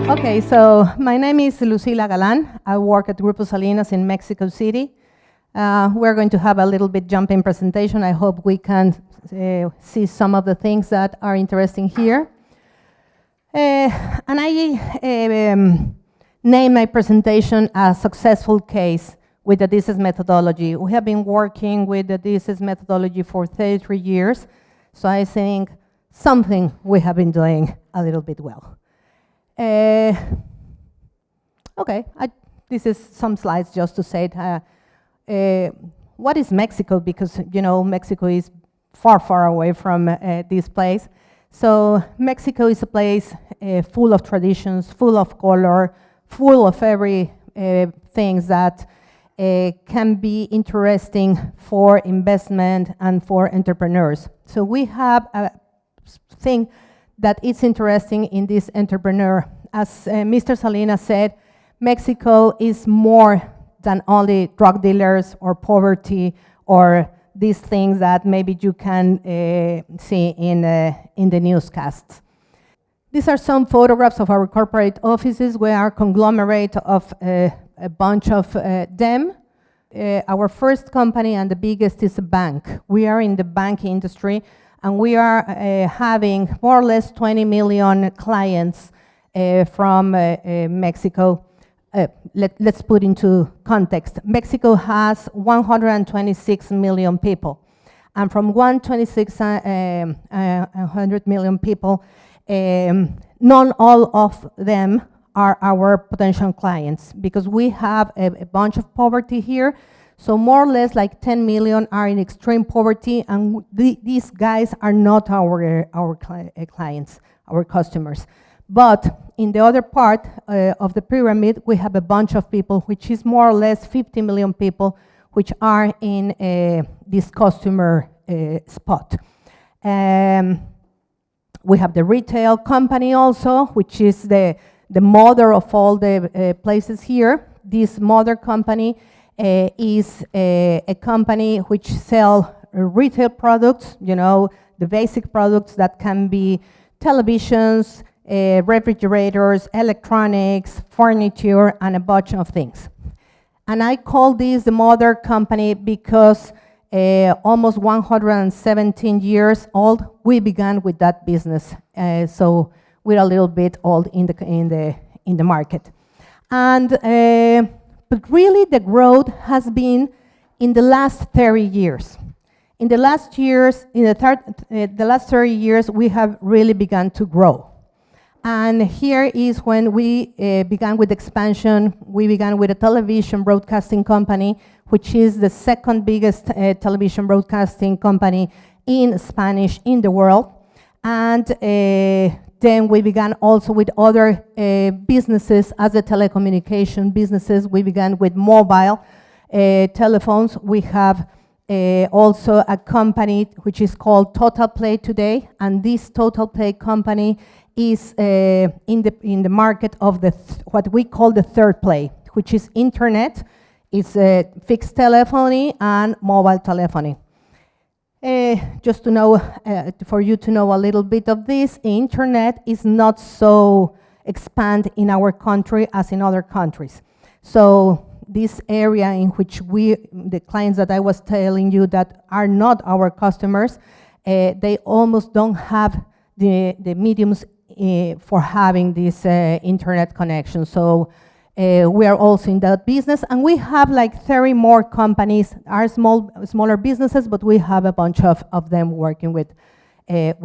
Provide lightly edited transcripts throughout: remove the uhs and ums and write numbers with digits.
Okay, so my name is Lucila Galan. I work at Grupo Salinas in Mexico City. We're going to have a little bit jumping presentation. I hope we can see some of the things that are interesting here. And I name my presentation a successful case with the DCIS methodology. We have been working with the DCIS methodology for 33 years, so I think something we have been doing a little bit well. Okay, this is some slides just to say what is Mexico, because you know Mexico is far, far away from this place. So Mexico is a place full of traditions, full of color, full of every things that can be interesting for investment and for entrepreneurs. So we have a thing that it's interesting in this entrepreneur. As Mr. Salinas said, Mexico is more than only drug dealers or poverty or these things that maybe you can see in the newscasts. These are some photographs of our corporate offices. We are a conglomerate of a bunch of them. Our first company and the biggest is a bank. We are in the bank industry, and we are having more or less 20 million clients from Mexico. Let's put into context. Mexico has 126 million people, and from 100 million people, not all of them are our potential clients, because we have a bunch of poverty here. So more or less like 10 million are in extreme poverty, and these guys are not our clients, our customers. But in the other part of the pyramid, we have a bunch of people, which is more or less 50 million people, which are in this customer spot. We have the retail company also, which is the mother of all the places here. This mother company is a company which sell retail products, you know, the basic products that can be televisions, refrigerators, electronics, furniture, and a bunch of things. And I call this the mother company because almost 117 years old, we began with that business. So we're a little bit old in the market. And but really the growth has been in the last 30 years. In the last 30 years, we have really begun to grow. And here is when we began with expansion. We began with a television broadcasting company, which is the second biggest television broadcasting company in Spanish in the world. And then we began also with other businesses as the telecommunication businesses. We began with mobile telephones. We have also a company which is called Total Play today, and this Total Play company is in the market of what we call the third play, which is internet. It's fixed telephony and mobile telephony. Just to know, for you to know a little bit of this, internet is not so expanded in our country as in other countries. So this area in which the clients that I was telling you that are not our customers, they almost don't have the mediums for having this internet connection. So we are also in that business, and we have like 30 more companies, are smaller businesses, but we have a bunch of them working with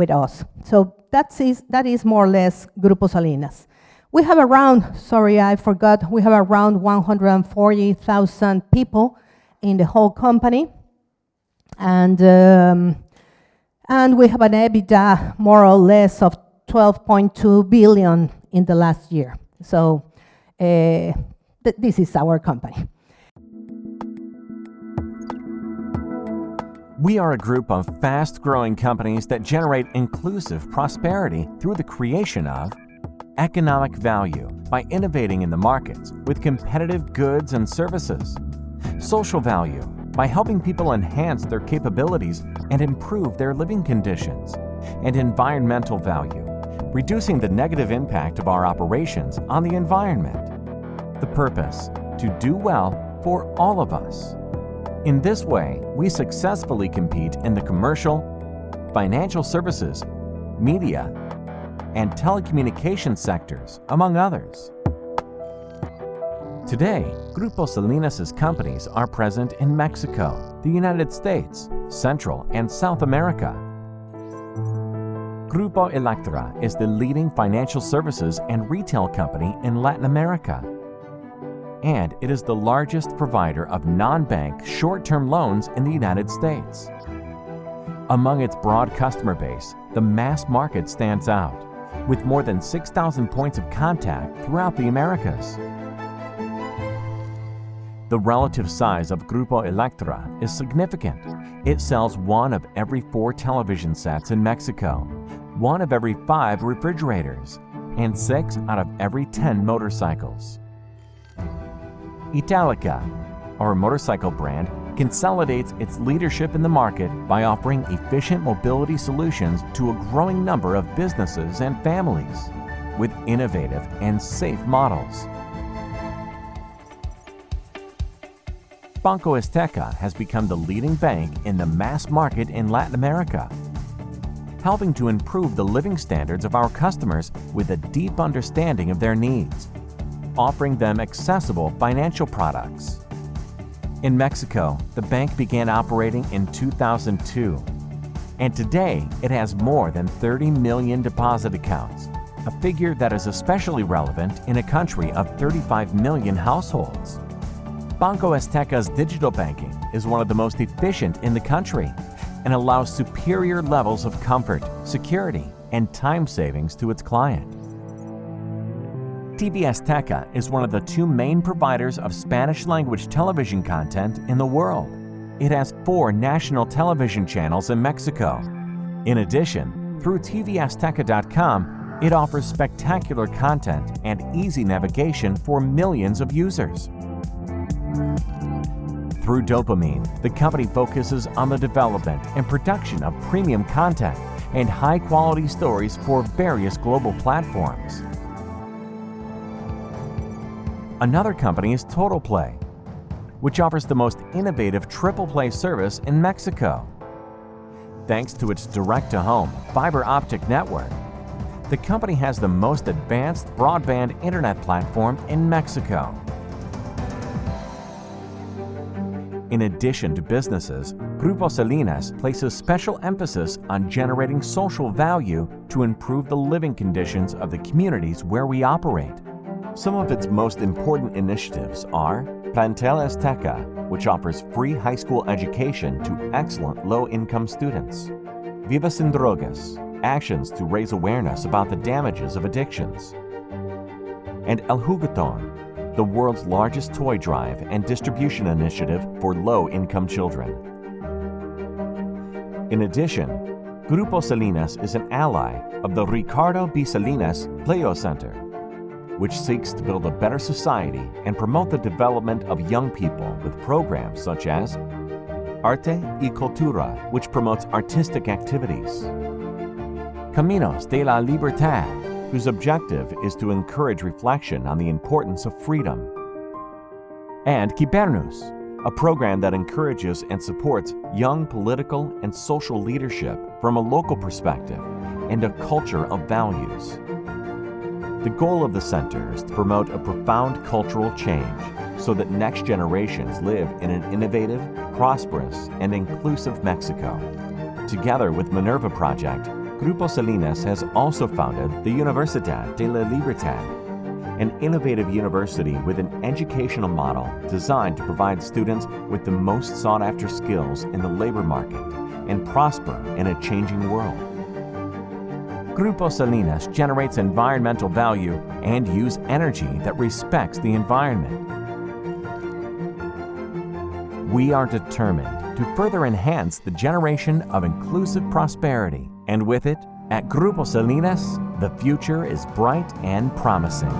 us. So that is more or less Grupo Salinas. We have around, sorry, I forgot, we have around 140,000 people in the whole company, and we have an EBITDA more or less of 12.2 billion in the last year. So this is our company. We are a group of fast-growing companies that generate inclusive prosperity through the creation of economic value by innovating in the markets with competitive goods and services, social value by helping people enhance their capabilities and improve their living conditions, and environmental value reducing the negative impact of our operations on the environment. The purpose: to do well for all of us. In this way, we successfully compete in the commercial, financial services, media, and telecommunications sectors, among others. Today, Grupo Salinas' companies are present in Mexico, the United States, Central and South America. Grupo Electra is the leading financial services and retail company in Latin America, and it is the largest provider of non-bank short-term loans in the United States. Among its broad customer base, the mass market stands out, with more than 6,000 points of contact throughout the Americas. The relative size of Grupo Electra is significant. It sells 1 of every 4 television sets in Mexico, 1 of every 5 refrigerators, and 6 out of every 10 motorcycles. Italica, our motorcycle brand, consolidates its leadership in the market by offering efficient mobility solutions to a growing number of businesses and families, with innovative and safe models. Banco Azteca has become the leading bank in the mass market in Latin America, helping to improve the living standards of our customers with a deep understanding of their needs, offering them accessible financial products. In Mexico, the bank began operating in 2002, and today it has more than 30 million deposit accounts, a figure that is especially relevant in a country of 35 million households. Banco Azteca's digital banking is one of the most efficient in the country and allows superior levels of comfort, security, and time savings to its client. TV Azteca is one of the 2 main providers of Spanish-language television content in the world. It has 4 national television channels in Mexico. In addition, through tvazteca.com, it offers spectacular content and easy navigation for millions of users. Through Dopamine, the company focuses on the development and production of premium content and high-quality stories for various global platforms. Another company is TotalPlay, which offers the most innovative triple play service in Mexico. Thanks to its direct-to-home fiber optic network, the company has the most advanced broadband internet platform in Mexico. In addition to businesses, Grupo Salinas places special emphasis on generating social value to improve the living conditions of the communities where we operate. Some of its most important initiatives are Plantel Azteca, which offers free high school education to excellent low-income students; Viva Sin Drogas, actions to raise awareness about the damages of addictions; and El Jugueton, the world's largest toy drive and distribution initiative for low-income children. In addition, Grupo Salinas is an ally of the Ricardo B. Salinas Pleo Center, which seeks to build a better society and promote the development of young people with programs such as Arte y Cultura, which promotes artistic activities; Caminos de la Libertad, whose objective is to encourage reflection on the importance of freedom; and Kibernus, a program that encourages and supports young political and social leadership from a local perspective and a culture of values. The goal of the center is to promote a profound cultural change so that next generations live in an innovative, prosperous, and inclusive Mexico. Together with Minerva Project, Grupo Salinas has also founded the Universidad de la Libertad, an innovative university with an educational model designed to provide students with the most sought-after skills in the labor market and prosper in a changing world. Grupo Salinas generates environmental value and uses energy that respects the environment. We are determined to further enhance the generation of inclusive prosperity, and with it, at Grupo Salinas, the future is bright and promising.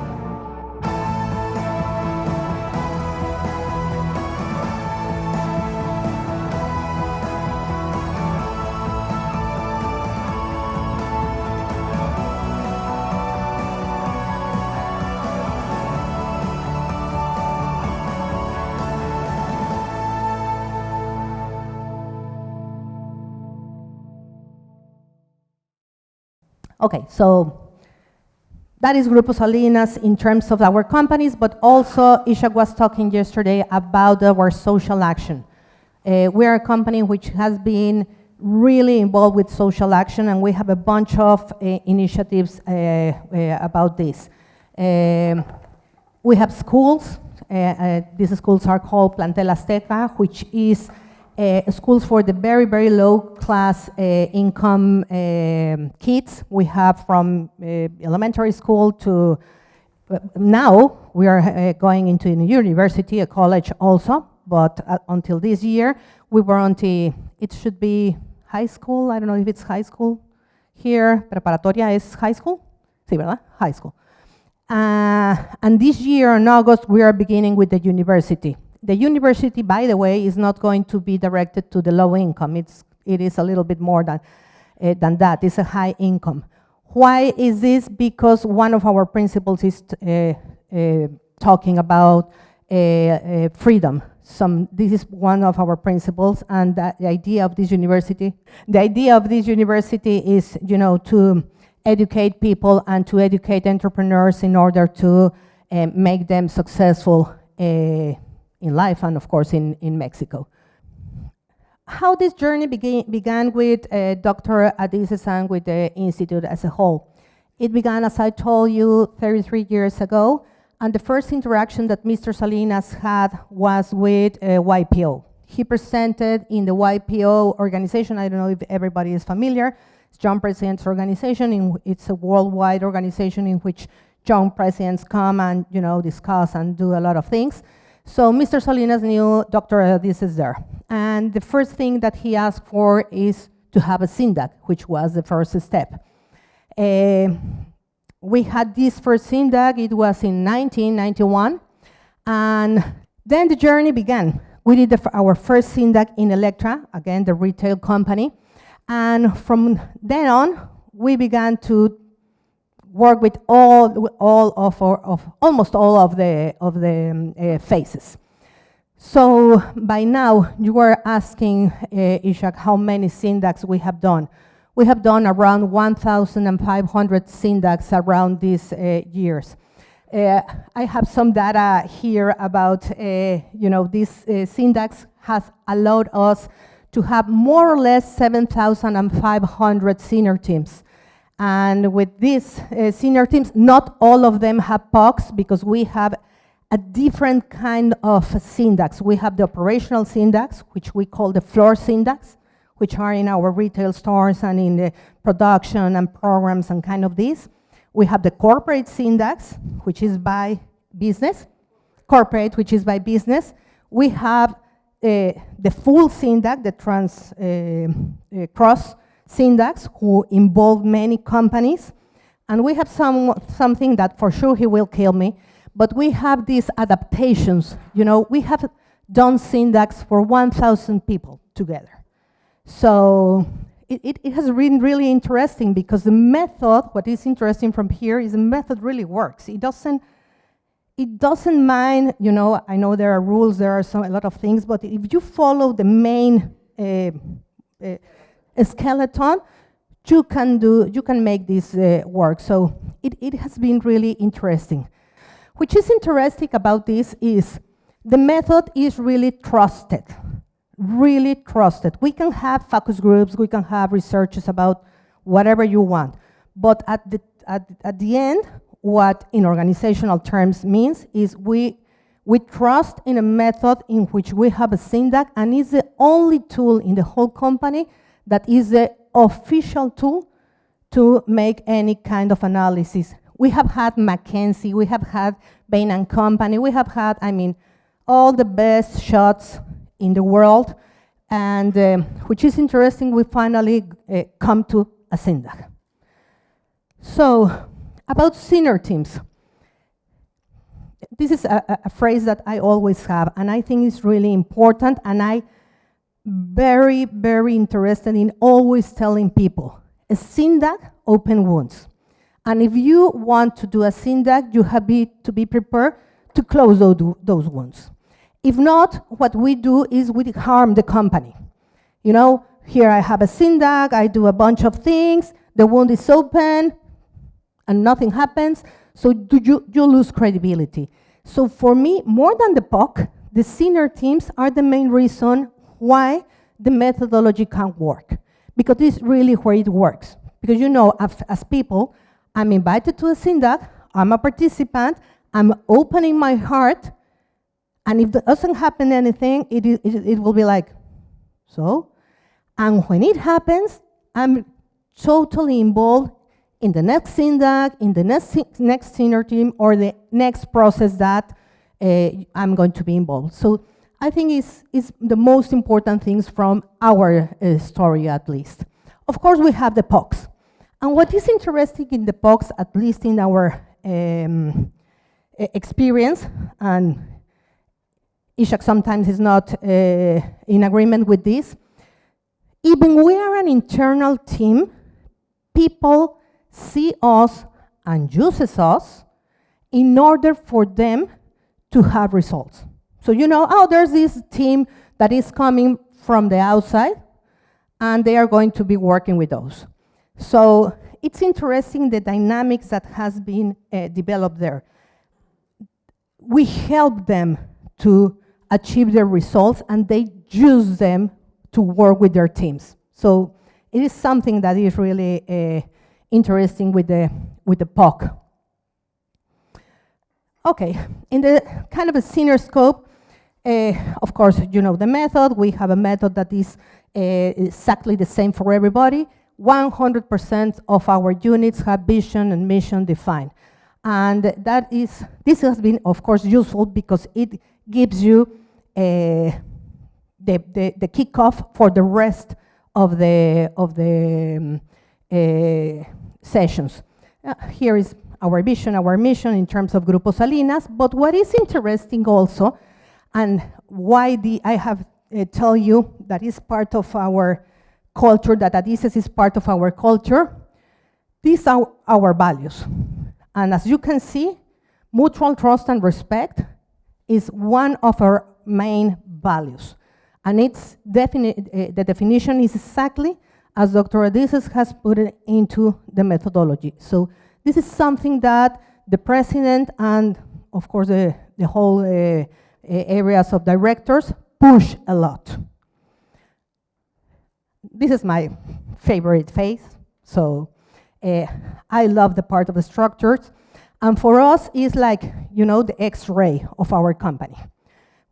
Okay, so that is Grupo Salinas in terms of our companies, but also Ishak was talking yesterday about our social action. We are a company which has been really involved with social action, and we have a bunch of initiatives about this. We have schools. These schools are called Plantel Azteca, which is schools for the very, very low class income kids. We have from elementary school to now we are going into a university, a college also, but until this year we were until, it should be high school. I don't know if it's high school here. Preparatoria is high school? Sí, ¿verdad? High school. And this year in August we are beginning with the university. The university, by the way, is not going to be directed to the low income. It is a little bit more than that. It's a high income. Why is this? Because one of our principles is talking about freedom. This is one of our principles, and the idea of this university is, you know, to educate people and to educate entrepreneurs in order to make them successful in life and of course in Mexico. How this journey began with Dr. Adises and with the Institute as a whole. It began, as I told you, 33 years ago, and the first interaction that Mr. Salinas had was with YPO. He presented in the YPO organization. I don't know if everybody is familiar. It's Young Presidents Organization. It's a worldwide organization in which young presidents come and, you know, discuss and do a lot of things. So Mr. Salinas knew Dr. Adises there. And the first thing that he asked for is to have a SINDAC, which was the first step. We had this first SINDAC, it was in 1991, and then the journey began. We did our first SINDAC in Electra, again, the retail company, and from then on, we began to work with almost all of the phases. So by now, you were asking, Ishak, how many SINDACs we have done. We have done around 1,500 SINDACs around these years. I have some data here about, you know, these SINDACs has allowed us to have more or less 7,500 senior teams. And with these senior teams, not all of them have POCs because we have a different kind of SINDACs. We have the operational SINDACs, which we call the floor SINDACs, which are in our retail stores and in the production and programs and kind of this. We have the corporate SINDACs, which is by business. Corporate, which is by business. We have the full SINDAC, the cross SINDACs, who involve many companies. And we have something that for sure he will kill me, but we have these adaptations. You know, we have done SINDACs for 1,000 people together. So it has been really interesting because the method, what is interesting from here is the method really works. It doesn't mind, you know, I know there are rules, there are a lot of things, but if you follow the main skeleton, you can make this work. So it has been really interesting. Which is interesting about this is the method is really trusted. Really trusted. We can have focus groups, we can have researches about whatever you want, but at the end, what in organizational terms means is we trust in a method in which we have a SINDAC, and it's the only tool in the whole company that is the official tool to make any kind of analysis. We have had McKinsey, we have had Bain & Company, we have had, I mean, all the best shots in the world, and which is interesting, we finally come to a SINDAC. So, about senior teams. This is a phrase that I always have, and I think it's really important, and I very, very interested in always telling people, a SINDAC open wounds. And if you want to do a SINDAC, you have to be prepared to close those wounds. If not, what we do is we harm the company. You know, here I have a SINDAC, I do a bunch of things, the wound is open, and nothing happens, so you lose credibility. So for me, more than the POC, the senior teams are the main reason why the methodology can work, because this is really where it works. Because as people, I'm invited to a SINDAC, I'm a participant, I'm opening my heart, and if there doesn't happen anything, it will be like, so? And when it happens, I'm totally involved in the next SINDAC, in the next senior team, or the next process that I'm going to be involved. So I think it's the most important things from our story, at least. Of course, we have the POCs. And what is interesting in the POCs, at least in our experience, and Ishak sometimes is not in agreement with this, even we are an internal team, people see us and uses us in order for them to have results. So there's this team that is coming from the outside, and they are going to be working with those. So it's interesting the dynamics that has been developed there. We help them to achieve their results, and they use them to work with their teams. So it is something that is really interesting with the POC. Okay, in the kind of a senior scope, of course, the method. We have a method that is exactly the same for everybody. 100% of our units have vision and mission defined. And this has been, of course, useful because it gives you the kickoff for the rest of the sessions. Here is our vision, our mission in terms of Grupo Salinas. But what is interesting also, and why I have tell you that is part of our culture, that Adizes is part of our culture, these are our values. And as you can see, mutual trust and respect is one of our main values. And it's the definition is exactly as Dr. Adizes has put it into the methodology. So this is something that the president and, of course, the whole areas of directors push a lot. This is my favorite phase. So I love the part of the structures. And for us, it's like, the X-ray of our company.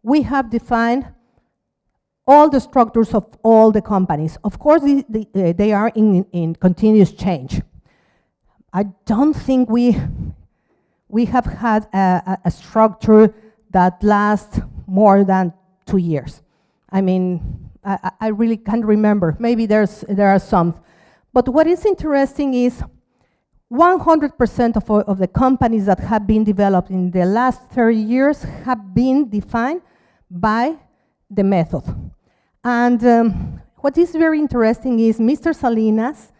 We have defined all the structures of all the companies. Of course, they are in continuous change. I don't think we have had a structure that lasts more than 2 years. I mean, I really can't remember. Maybe there are some. But what is interesting is 100% of the companies that have been developed in the last 30 years have been defined by the method. And what is very interesting is Mr. Salinas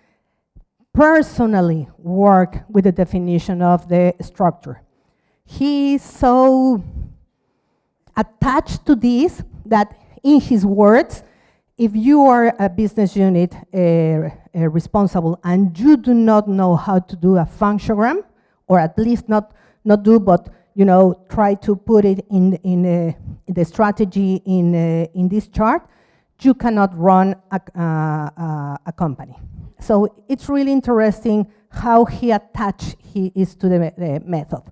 personally worked with the definition of the structure. He is so attached to this that, in his words, if you are a business unit responsible and you do not know how to do a functionogram, or at least not do, but try to put it in the strategy in this chart, you cannot run a company. So it's really interesting how he attached he is to the method.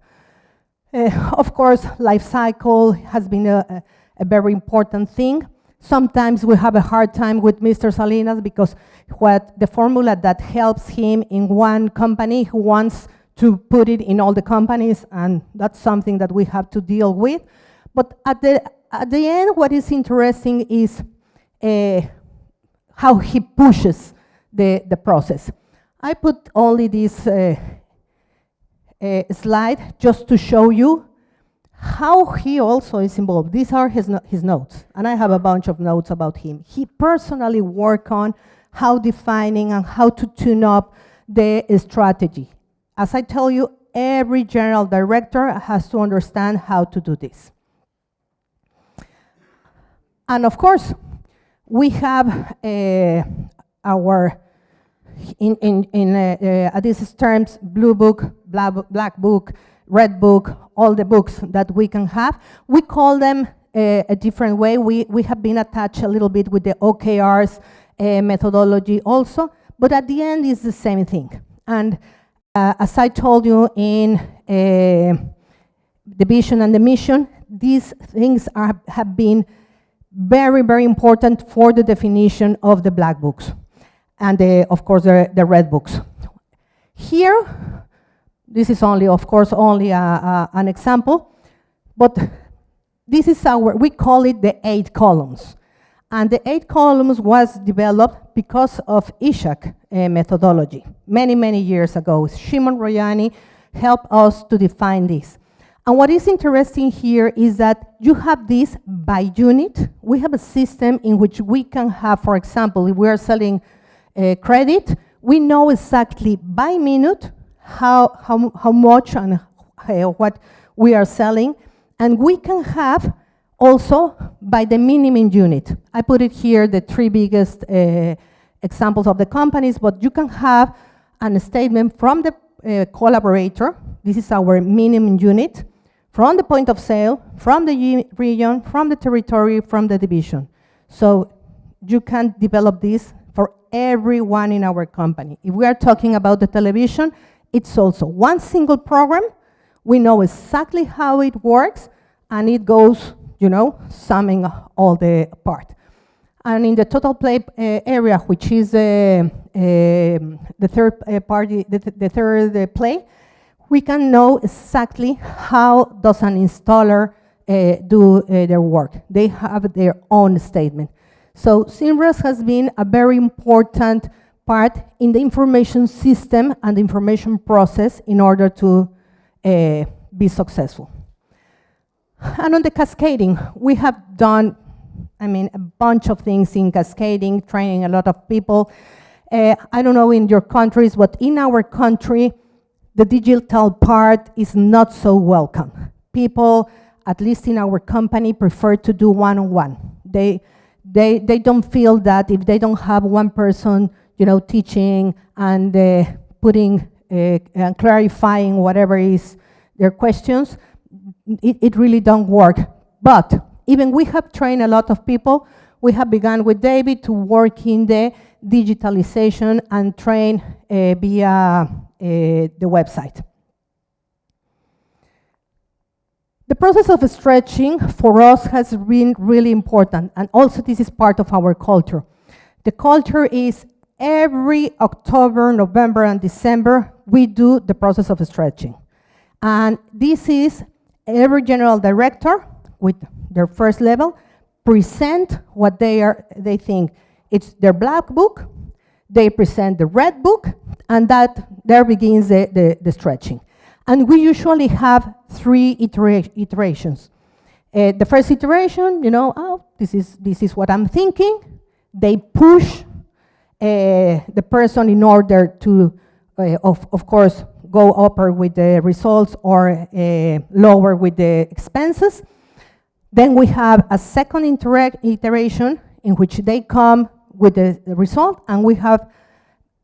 Of course, life cycle has been a very important thing. Sometimes we have a hard time with Mr. Salinas because what the formula that helps him in one company, he wants to put it in all the companies, and that's something that we have to deal with. But at the end, what is interesting is how he pushes the process. I put only this slide just to show you how he also is involved. These are his notes, and I have a bunch of notes about him. He personally worked on how defining and how to tune up the strategy. As I tell you, every general director has to understand how to do this. And of course, we have our in Adhesive terms, blue book, black book, red book, all the books that we can have. We call them a different way. We have been attached a little bit with the OKRs methodology also, but at the end it's the same thing. And as I told you in the vision and the mission, these things have been very, very important for the definition of the black books and of course the red books. Here, this is only, of course, only an example, but this is we call it the 8 columns. And the 8 columns was developed because of Ishak methodology many, many years ago. Shimon Royani helped us to define this. And what is interesting here is that you have this by unit. We have a system in which we can have, for example, if we are selling credit, we know exactly by minute how much and what we are selling. And we can have also by the minimum unit. I put it here, the 3 biggest examples of the companies, but you can have a statement from the collaborator. This is our minimum unit, from the point of sale, from the region, from the territory, from the division. So you can develop this for everyone in our company. If we are talking about the television, it's also one single program. We know exactly how it works, and it goes, you know, summing all the part. And in the total play area, which is the third party, the third play, we can know exactly how does an installer do their work. They have their own statement. So Simras has been a very important part in the information system and the information process in order to be successful. And on the cascading, we have done, a bunch of things in cascading, training a lot of people. I don't know in your countries, but in our country, the digital part is not so welcome. People, at least in our company, prefer to do one-on-one. They don't feel that if they don't have one person, you know, teaching and putting and clarifying whatever is their questions, it really don't work. But even we have trained a lot of people. We have begun with David to work in the digitalization and train via the website. The process of stretching for us has been really important, and also this is part of our culture. The culture is every October, November, and December, we do the process of stretching. And this is every general director with their first level present what they think. It's their black book, they present the red book, and that there begins the stretching. And we usually have 3 iterations. The first iteration, you know, oh, this is what I'm thinking. They push the person in order to, of course, go upper with the results or lower with the expenses. Then we have a second iteration in which they come with the result, and we have,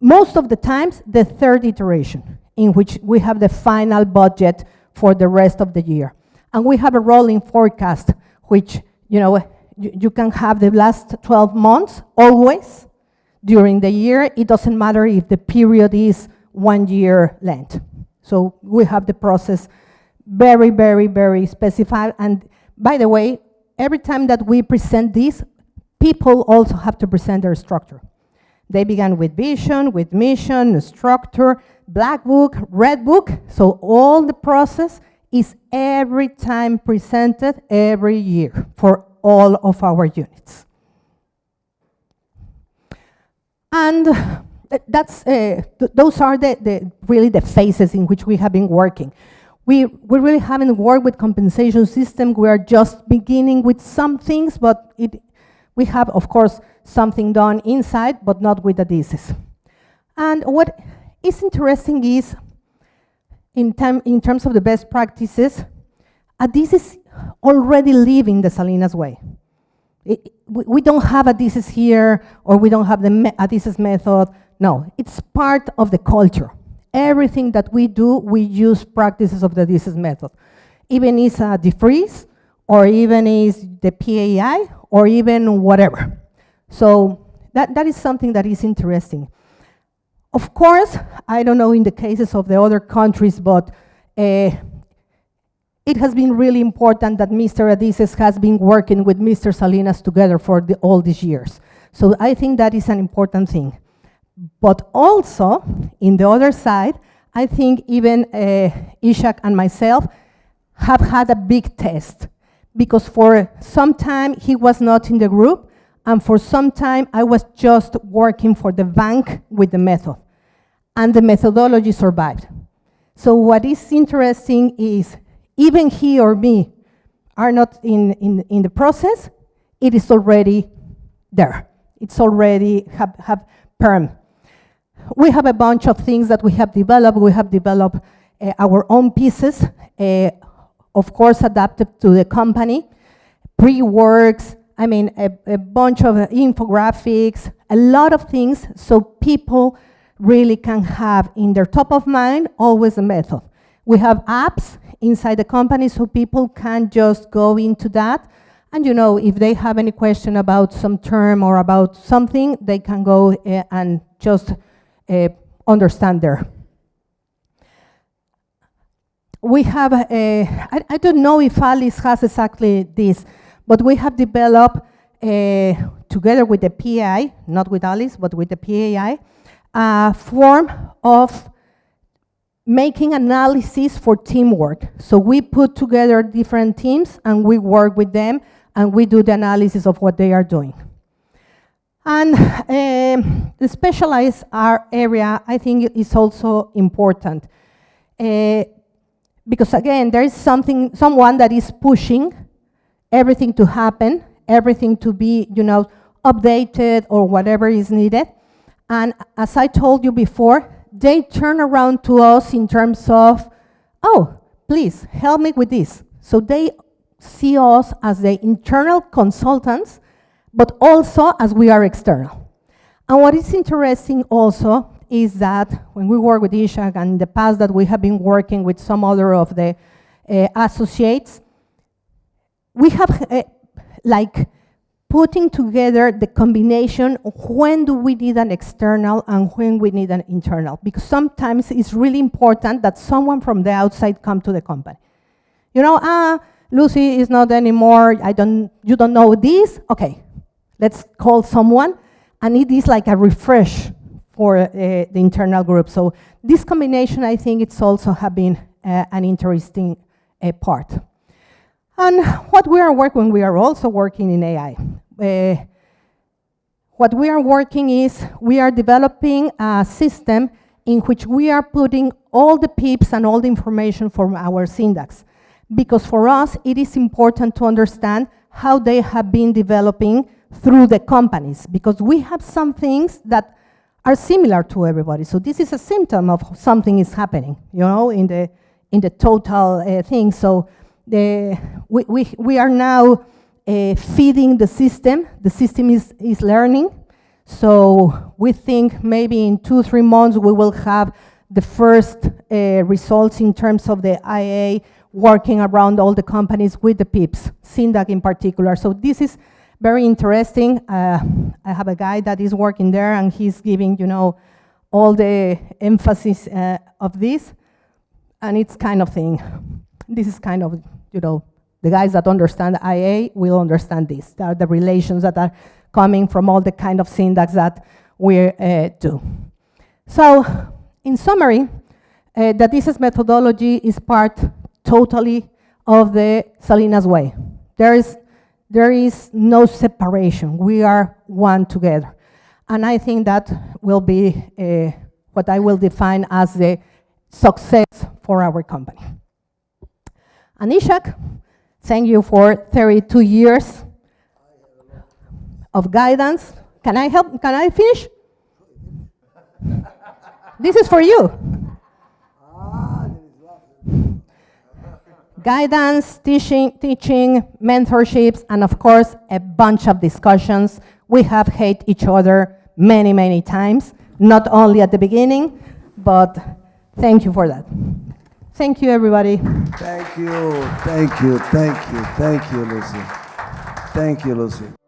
most of the times, the third iteration, in which we have the final budget for the rest of the year. And we have a rolling forecast, which, you know, you can have the last 12 months always during the year. It doesn't matter if the period is 1 year length. So we have the process very, very, very specified. And by the way, every time that we present this, people also have to present their structure. They began with vision, with mission, structure, black book, red book. So all the process is every time presented every year for all of our units. And that's those are really the phases in which we have been working. We really haven't worked with compensation system. We are just beginning with some things, but we have, of course, something done inside, but not with adhesives. And what is interesting is, in terms of the best practices, adhesives already live in the Salinas way. We don't have adhesives here, or we don't have the adhesives method No, it's part of the culture. Everything that we do, we use practices of the DCIS method. Even is a defreeze, or even is the PAI, or even whatever. So that is something that is interesting. Of course, I don't know in the cases of the other countries, but it has been really important that Mr. Adises has been working with Mr. Salinas together for all these years. So I think that is an important thing. But also, in the other side, I think even Ishak and myself have had a big test, because for some time he was not in the group, and for some time I was just working for the bank with the method, and the methodology survived. So what is interesting is, even he or me are not in the process, it is already there. It's already have perm. We have a bunch of things that we have developed. We have developed our own pieces, of course adapted to the company, pre-works, I mean a bunch of infographics, a lot of things, so people really can have in their top of mind always a method. We have apps inside the company, so people can just go into that, and if they have any question about some term or about something, they can go and just understand there. We have, I don't know if Alice has exactly this, but we have developed, together with the PAI, not with Alice, but with the PAI, a form of making analysis for teamwork. So we put together different teams and we work with them and we do the analysis of what they are doing. And the specialized area, I think, is also important. Because again, there is someone that is pushing everything to happen, everything to be, updated or whatever is needed. And as I told you before, they turn around to us in terms of, oh, please help me with this. So they see us as the internal consultants, but also as we are external. And what is interesting also is that when we work with Ishak, and in the past that we have been working with some other of the associates, we have putting together the combination of when do we need an external and when we need an internal, because sometimes it's really important that someone from the outside come to the company. Lucy is not anymore, you don't know this, okay, let's call someone, and it is like a refresh for the internal group. So this combination, I think it's also have been an interesting part. And what we are working, we are also working in AI. What we are working is, we are developing a system in which we are putting all the PIPs and all the information from our syntax. Because for us, it is important to understand how they have been developing through the companies, because we have some things that are similar to everybody. So this is a symptom of something is happening, in the total thing. So we are now feeding the system. The system is learning. So we think maybe in 2-3 months we will have the first results in terms of the IA working around all the companies with the PIPs, Syndac in particular. So this is very interesting. I have a guy that is working there, and he's giving, all the emphasis of this, and it's kind of thing. This is kind of, the guys that understand IA will understand this. There are the relations that are coming from all the kind of syntax that we do. So, in summary, the DCIS methodology is part totally of the Salinas way. There is no separation. We are one together. And I think that will be what I will define as the success for our company. And Ishak, thank you for 32 years of guidance. Can I help? Can I finish? This is for you. Guidance, teaching, mentorships, and of course, a bunch of discussions. We have hate each other many, many times. not only at the beginning, but thank you for that. Thank you, everybody. Thank you, thank you, thank you, thank you, Lucy. Thank you, Lucy.